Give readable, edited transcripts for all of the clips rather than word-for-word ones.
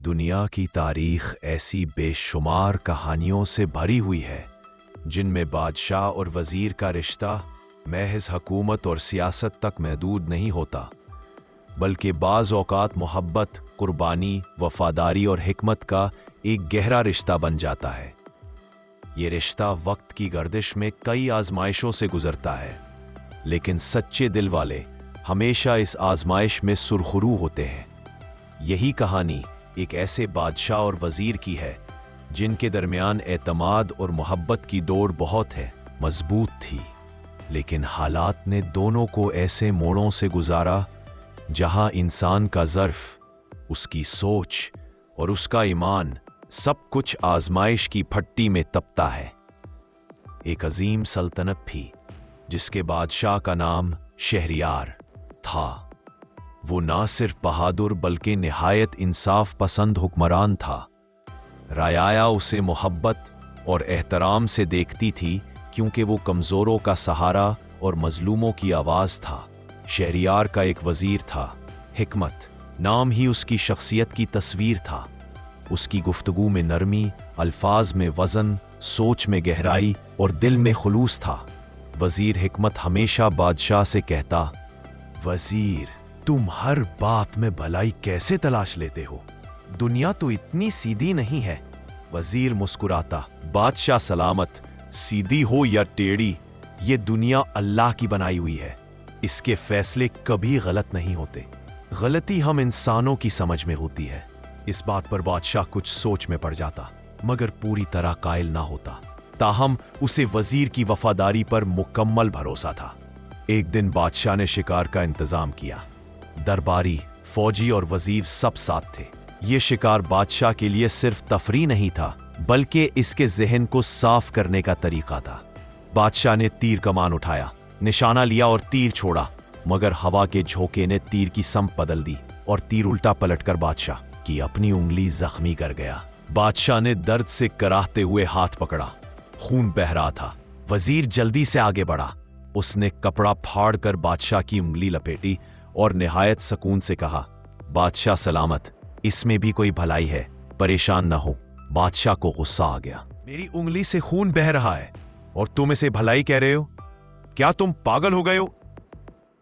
दुनिया की तारीख ऐसी बेशुमार कहानियों से भरी हुई है जिनमें बादशाह और वजीर का रिश्ता महज हुकूमत और सियासत तक महदूद नहीं होता, बल्कि बाज़ औक़ात मोहब्बत, कुर्बानी, वफादारी और हिकमत का एक गहरा रिश्ता बन जाता है। ये रिश्ता वक्त की गर्दिश में कई आजमाइशों से गुजरता है, लेकिन सच्चे दिल वाले हमेशा इस आजमाइश में सुरखरू होते हैं। यही कहानी एक ऐसे बादशाह और वजीर की है जिनके दरमियान एतमाद और मोहब्बत की डोर बहुत है मजबूत थी, लेकिन हालात ने दोनों को ऐसे मोड़ों से गुजारा जहां इंसान का ज़र्फ, उसकी सोच और उसका ईमान सब कुछ आजमाइश की भट्टी में तपता है। एक अजीम सल्तनत थी जिसके बादशाह का नाम शहरयार था। वो ना सिर्फ बहादुर बल्कि निहायत इंसाफ पसंद हुक्मरान था। रायाया उसे मोहब्बत और एहतराम से देखती थी क्योंकि वो कमज़ोरों का सहारा और मजलूमों की आवाज़ था। शहरयार का एक वज़ीर था, हिकमत नाम ही उसकी शख्सियत की तस्वीर था। उसकी गुफ्तगू में नरमी, अल्फाज में वज़न, सोच में गहराई और दिल में खुलूस था। वज़ीर हिकमत हमेशा बादशाह से कहता, वज़ीर, तुम हर बात में भलाई कैसे तलाश लेते हो? दुनिया तो इतनी सीधी नहीं है। वज़ीर मुस्कुराता, बादशाह सलामत, सीधी हो या टेढ़ी, ये दुनिया अल्लाह की बनाई हुई है। इसके फैसले कभी गलत नहीं होते। गलती हम इंसानों की समझ में होती है। इस बात पर बादशाह कुछ सोच में पड़ जाता, मगर पूरी तरह कायल ना होता। ताहम उसे वज़ीर की वफादारी पर मुकम्मल भरोसा था। एक दिन बादशाह ने शिकार का इंतजाम किया। दरबारी, फौजी और वजीर सब साथ थे। ये शिकार बादशाह के लिए सिर्फ तफरी नहीं था, बल्कि इसके जहन को साफ करने का तरीका था। बादशाह ने तीर कमान उठाया, निशाना लिया और तीर छोड़ा, मगर हवा के झोंके ने तीर की समत बदल दी और तीर उल्टा पलटकर बादशाह की अपनी उंगली जख्मी कर गया। बादशाह ने दर्द से कराहते हुए हाथ पकड़ा, खून बह रहा था। वजीर जल्दी से आगे बढ़ा। उसने कपड़ा फाड़कर बादशाह की उंगली लपेटी और निहायत सुकून से कहा, बादशाह सलामत, इसमें भी कोई भलाई है, परेशान ना हो। बादशाह को गुस्सा आ गया। मेरी उंगली से खून बह रहा है और तुम इसे भलाई कह रहे हो? क्या तुम पागल हो गए हो?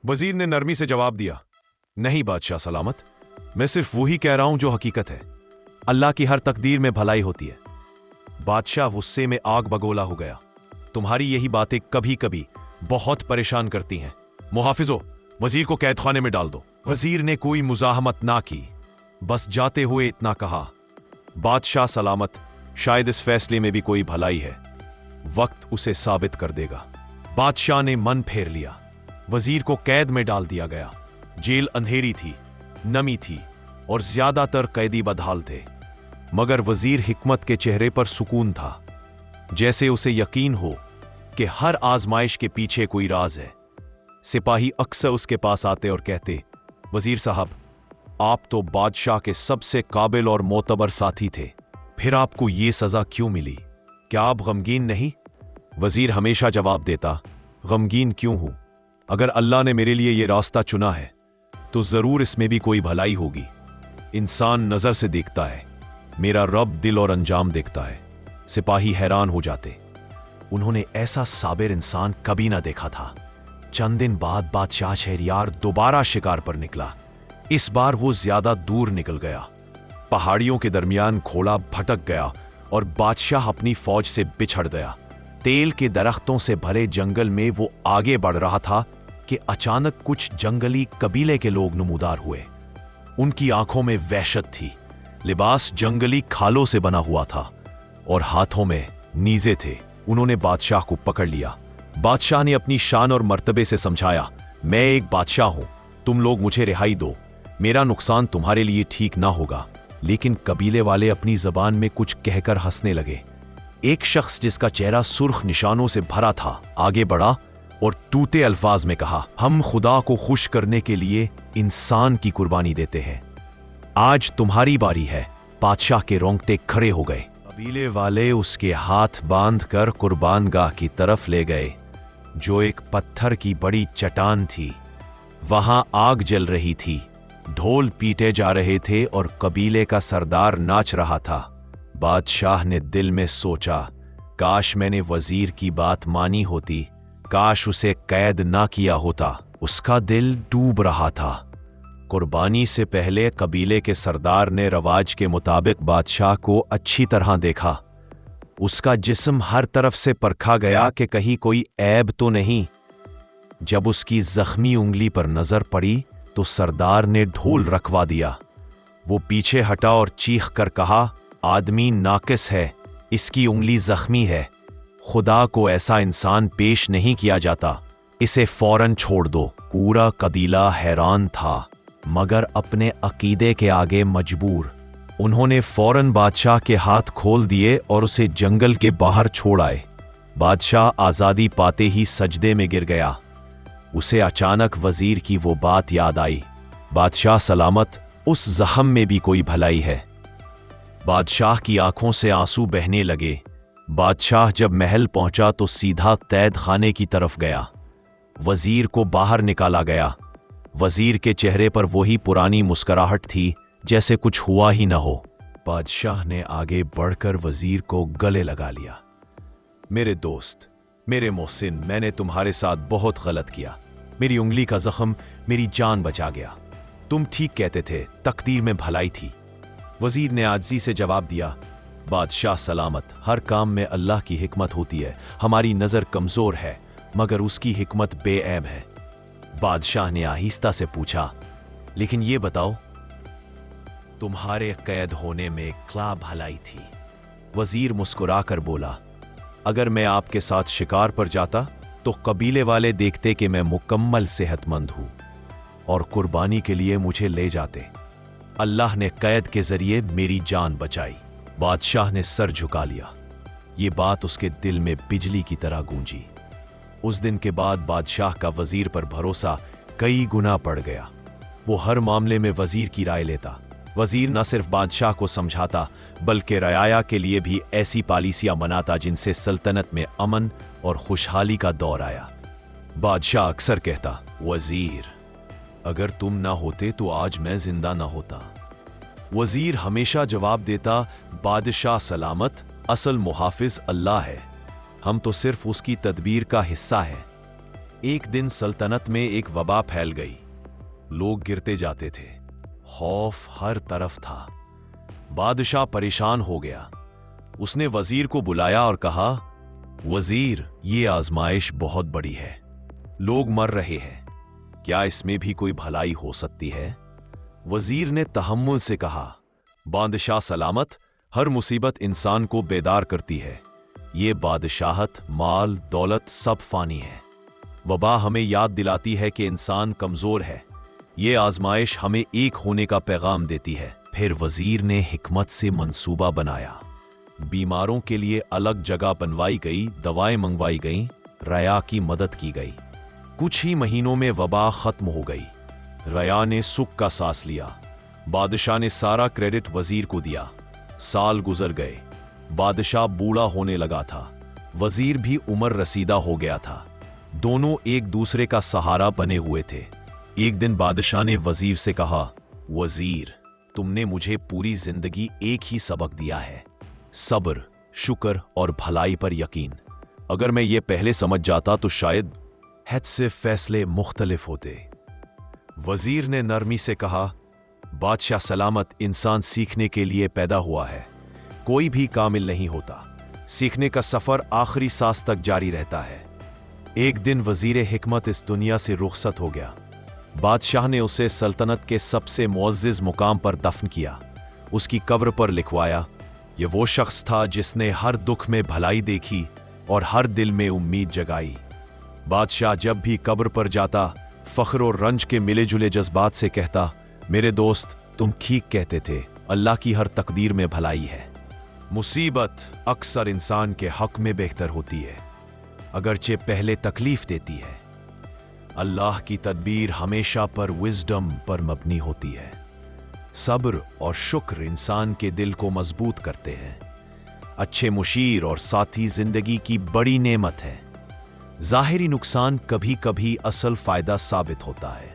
वजीर ने नरमी से जवाब दिया, नहीं बादशाह सलामत, मैं सिर्फ वही कह रहा हूं जो हकीकत है। अल्लाह की हर तकदीर में भलाई होती है। बादशाह गुस्से में आग बगोला हो गया। तुम्हारी यही बातें कभी कभी बहुत परेशान करती हैं। मुहाफिजो, वजीर को कैदखाने में डाल दो। वजीर ने कोई मुजाहमत ना की, बस जाते हुए इतना कहा, बादशाह सलामत, शायद इस फैसले में भी कोई भलाई है। वक्त उसे साबित कर देगा। बादशाह ने मन फेर लिया। वजीर को कैद में डाल दिया गया। जेल अंधेरी थी, नमी थी और ज्यादातर कैदी बदहाल थे, मगर वजीर हिकमत के चेहरे पर सुकून था, जैसे उसे यकीन हो कि हर आजमाइश के पीछे कोई राज है। सिपाही अक्सर उसके पास आते और कहते, वजीर साहब, आप तो बादशाह के सबसे काबिल और मोतबर साथी थे, फिर आपको ये सजा क्यों मिली? क्या आप गमगीन नहीं? वजीर हमेशा जवाब देता, गमगीन क्यों हूं? अगर अल्लाह ने मेरे लिए ये रास्ता चुना है तो जरूर इसमें भी कोई भलाई होगी। इंसान नजर से देखता है, मेरा रब दिल और अंजाम देखता है। सिपाही हैरान हो जाते। उन्होंने ऐसा साबिर इंसान कभी ना देखा था। चंद दिन बाद बादशाह शहरयार दोबारा शिकार पर निकला। इस बार वो ज्यादा दूर निकल गया। पहाड़ियों के दरमियान घोड़ा भटक गया और बादशाह अपनी फौज से बिछड़ गया। तेल के दरख्तों से भरे जंगल में वो आगे बढ़ रहा था कि अचानक कुछ जंगली कबीले के लोग नमूदार हुए। उनकी आंखों में वहशत थी। लिबास जंगली खालों से बना हुआ था और हाथों में नीजे थे। उन्होंने बादशाह को पकड़ लिया। बादशाह ने अपनी शान और मर्तबे से समझाया, मैं एक बादशाह हूं, तुम लोग मुझे रिहाई दो। मेरा नुकसान तुम्हारे लिए ठीक ना होगा। लेकिन कबीले वाले अपनी जबान में कुछ कहकर हंसने लगे। एक शख्स जिसका चेहरा सुर्ख निशानों से भरा था आगे बढ़ा और टूटे अल्फाज में कहा, हम खुदा को खुश करने के लिए इंसान की कुर्बानी देते हैं। आज तुम्हारी बारी है। बादशाह के रोंगटे खड़े हो गए। कबीले वाले उसके हाथ बांधकर कुर्बानगाह की तरफ ले गए, जो एक पत्थर की बड़ी चट्टान थी। वहां आग जल रही थी ढोल पीटे जा रहे थे और कबीले का सरदार नाच रहा था। बादशाह ने दिल में सोचा, काश मैंने वजीर की बात मानी होती, काश उसे कैद ना किया होता। उसका दिल डूब रहा था। कुर्बानी से पहले कबीले के सरदार ने रवाज के मुताबिक बादशाह को अच्छी तरह देखा। उसका जिस्म हर तरफ से परखा गया कि कहीं कोई ऐब तो नहीं। जब उसकी जख्मी उंगली पर नजर पड़ी तो सरदार ने ढोल रखवा दिया। वो पीछे हटा और चीख कर कहा, आदमी नाकिस है, इसकी उंगली जख्मी है, खुदा को ऐसा इंसान पेश नहीं किया जाता, इसे फौरन छोड़ दो। पूरा कबीला हैरान था मगर अपने अकीदे के आगे मजबूर। उन्होंने फौरन बादशाह के हाथ खोल दिए और उसे जंगल के बाहर छोड़ आए। बादशाह आजादी पाते ही सजदे में गिर गया। उसे अचानक वजीर की वो बात याद आई, बादशाह सलामत, उस जख्म में भी कोई भलाई है। बादशाह की आंखों से आंसू बहने लगे। बादशाह जब महल पहुंचा तो सीधा कैद खाने की तरफ गया। वजीर को बाहर निकाला गया। वजीर के चेहरे पर वही पुरानी मुस्कुराहट थी, जैसे कुछ हुआ ही न हो। बादशाह ने आगे बढ़कर वजीर को गले लगा लिया। मेरे दोस्त, मेरे मोहसिन, मैंने तुम्हारे साथ बहुत गलत किया। मेरी उंगली का जख्म मेरी जान बचा गया। तुम ठीक कहते थे, तकदीर में भलाई थी। वजीर ने आजिज़ी से जवाब दिया, बादशाह सलामत, हर काम में अल्लाह की हिकमत होती है। हमारी नज़र कमज़ोर है मगर उसकी हिकमत बेऐब है। बादशाह ने आहिस्ता से पूछा, लेकिन ये बताओ, तुम्हारे कैद होने में क्या भलाई थी? वजीर मुस्कुराकर बोला, अगर मैं आपके साथ शिकार पर जाता तो कबीले वाले देखते कि मैं मुकम्मल सेहतमंद हूं और कुर्बानी के लिए मुझे ले जाते। अल्लाह ने कैद के जरिए मेरी जान बचाई। बादशाह ने सर झुका लिया। ये बात उसके दिल में बिजली की तरह गूंजी। उस दिन के बाद बादशाह का वजीर पर भरोसा कई गुना बढ़ गया। वो हर मामले में वजीर की राय लेता। वजीर न सिर्फ बादशाह को समझाता बल्कि रयाया के लिए भी ऐसी पॉलिसियां बनाता जिनसे सल्तनत में अमन और खुशहाली का दौर आया। बादशाह अक्सर कहता, वजीर, अगर तुम ना होते तो आज मैं जिंदा ना होता। वजीर हमेशा जवाब देता, बादशाह सलामत, असल मुहाफिज अल्लाह है, हम तो सिर्फ उसकी तदबीर का हिस्सा है। एक दिन सल्तनत में एक वबा फैल गई। लोग गिरते जाते थे। खौफ हर तरफ था। बादशाह परेशान हो गया। उसने वजीर को बुलाया और कहा, वजीर, ये आजमाइश बहुत बड़ी है। लोग मर रहे हैं, क्या इसमें भी कोई भलाई हो सकती है? वजीर ने तहम्मुल से कहा, बादशाह सलामत, हर मुसीबत इंसान को बेदार करती है। ये बादशाहत, माल, दौलत सब फानी है। वबा हमें याद दिलाती है कि इंसान कमजोर है। ये आजमाइश हमें एक होने का पैगाम देती है। फिर वजीर ने हिकमत से मंसूबा बनाया। बीमारों के लिए अलग जगह बनवाई गई, दवाएं मंगवाई गईं, रया की मदद की गई। कुछ ही महीनों में वबा खत्म हो गई। रया ने सुख का सांस लिया। बादशाह ने सारा क्रेडिट वजीर को दिया। साल गुजर गए। बादशाह बूढ़ा होने लगा था। वजीर भी उम्र रसीदा हो गया था। दोनों एक दूसरे का सहारा बने हुए थे। एक दिन बादशाह ने वजीर से कहा, वजीर, तुमने मुझे पूरी जिंदगी एक ही सबक दिया है, सब्र, शुक्र और भलाई पर यकीन। अगर मैं ये पहले समझ जाता तो शायद हद से फैसले मुख्तलिफ होते। वजीर ने नरमी से कहा, बादशाह सलामत, इंसान सीखने के लिए पैदा हुआ है। कोई भी कामिल नहीं होता। सीखने का सफर आखिरी सांस तक जारी रहता है। एक दिन वजीर हिकमत इस दुनिया से रुखसत हो गया। बादशाह ने उसे सल्तनत के सबसे मुअज़्ज़िज़ मुकाम पर दफन किया। उसकी कब्र पर लिखवाया, ये वो शख्स था जिसने हर दुख में भलाई देखी और हर दिल में उम्मीद जगाई। बादशाह जब भी कब्र पर जाता, फख्र और रंज के मिले जुले जज्बात से कहता, मेरे दोस्त, तुम ठीक कहते थे, अल्लाह की हर तकदीर में भलाई है। मुसीबत अक्सर इंसान के हक में बेहतर होती है, अगरचे पहले तकलीफ देती है। अल्लाह की तदबीर हमेशा पर विजडम पर मबनी होती है। सब्र और शुक्र इंसान के दिल को मजबूत करते हैं। अच्छे मुशीर और साथी जिंदगी की बड़ी नेमत है। जाहिरी नुकसान कभी कभी असल फायदा साबित होता है।